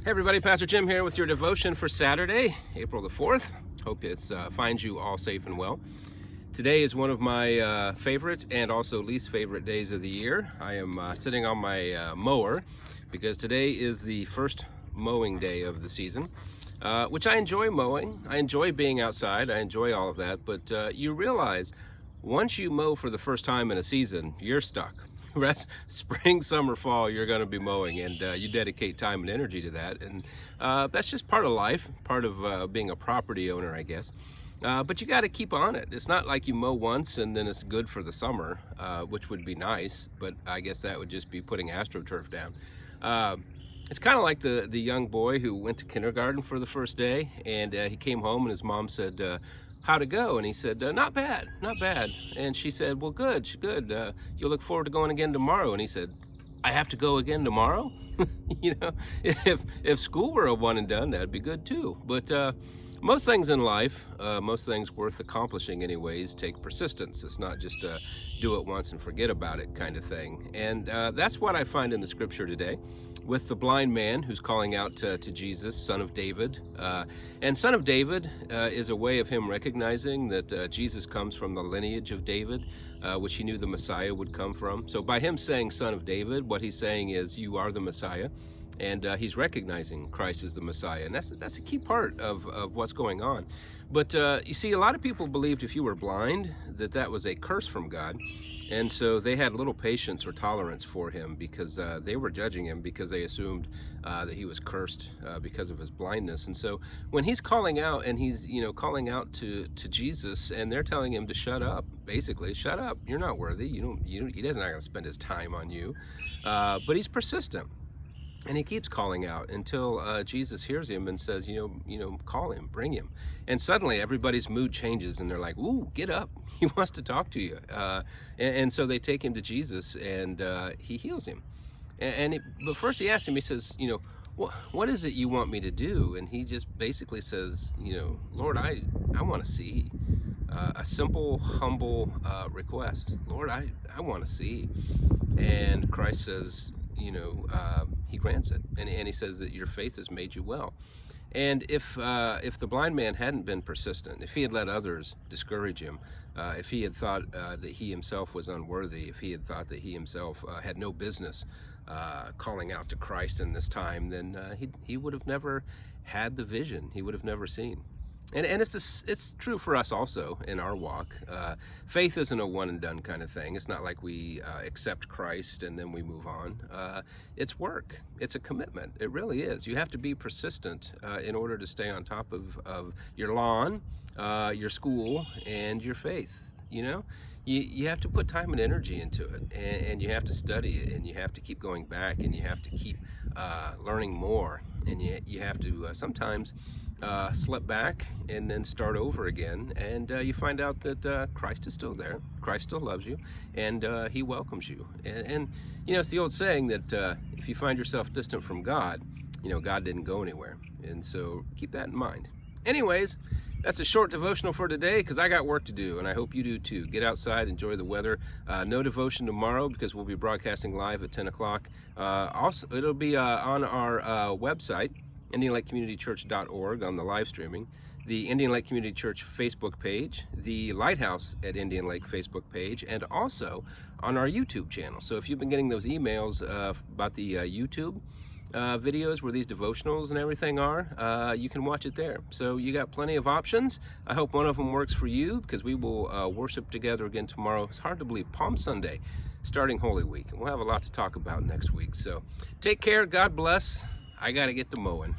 Hey everybody, Pastor Jim here with your devotion for Saturday, April the 4th. Hope it finds you all safe and well. Today is one of my favorite and also least favorite days of the year. I am sitting on my mower because today is the first mowing day of the season, which I enjoy mowing. I enjoy being outside. I enjoy all of that, but you realize once you mow for the first time in a season, you're stuck. Rest, spring, summer, fall, you're going to be mowing, and you dedicate time and energy to that, and that's just part of life, part of being a property owner, I guess. But you got to keep on it. It's not like you mow once and then it's good for the summer, which would be nice, but I guess that would just be putting AstroTurf down. It's kind of like the young boy who went to kindergarten for the first day, and he came home and his mom said, how'd it go? And he said, not bad, not bad. And she said, well, good, good. You'll look forward to going again tomorrow. And he said, I have to go again tomorrow? You know, if school were a one and done, that'd be good too. But most things in life, most things worth accomplishing anyways, take persistence. It's not just a do it once and forget about it kind of thing. And that's what I find in the scripture today with the blind man who's calling out to Jesus, son of David. And son of David is a way of him recognizing that Jesus comes from the lineage of David, which he knew the Messiah would come from. So by him saying son of David, what he's saying is you are the Messiah. And he's recognizing Christ as the Messiah. And that's a key part of what's going on. But you see, a lot of people believed if you were blind, that was a curse from God. And so they had little patience or tolerance for him because they were judging him because they assumed that he was cursed because of his blindness. And so when he's calling out and he's, calling out to Jesus, and they're telling him to shut up, basically, shut up. You're not worthy. He doesn't not going to spend his time on you. But he's persistent. And he keeps calling out until Jesus hears him and says, call him, bring him. And suddenly everybody's mood changes and they're like, ooh, get up. He wants to talk to you. And so they take him to Jesus and he heals him. But first he asks him, he says, what is it you want me to do? And he just basically says, Lord, I want to see. A simple, humble request. Lord, I want to see. And Christ says, he grants it, and he says that your faith has made you well. And if the blind man hadn't been persistent, if he had let others discourage him, if he had thought that he himself was unworthy, if he had thought that he himself had no business calling out to Christ in this time, then he would have never had the vision. He would have never seen. And it's true for us also in our walk. Faith isn't a one and done kind of thing. It's not like we accept Christ and then we move on. It's work. It's a commitment. It really is. You have to be persistent in order to stay on top of your lawn, your school, and your faith. You have to put time and energy into it, and you have to study it, and you have to keep going back, and you have to keep learning more, and you have to sometimes slip back and then start over again, and you find out that Christ is still there. Christ still loves you, and he welcomes you. And it's the old saying that if you find yourself distant from God, God didn't go anywhere. And so keep that in mind. Anyways, that's a short devotional for today because I got work to do, and I hope you do too. Get outside, enjoy the weather. No devotion tomorrow because we'll be broadcasting live at 10 o'clock. Also, it'll be on our website, IndianLakeCommunityChurch.org, on the live streaming, the Indian Lake Community Church Facebook page, the Lighthouse at Indian Lake Facebook page, and also on our YouTube channel. So if you've been getting those emails about the YouTube videos where these devotionals and everything are, you can watch it there. So you got plenty of options. I hope one of them works for you because we will worship together again tomorrow. It's hard to believe, Palm Sunday, starting Holy Week. And we'll have a lot to talk about next week. So take care. God bless. I got to get to mowing.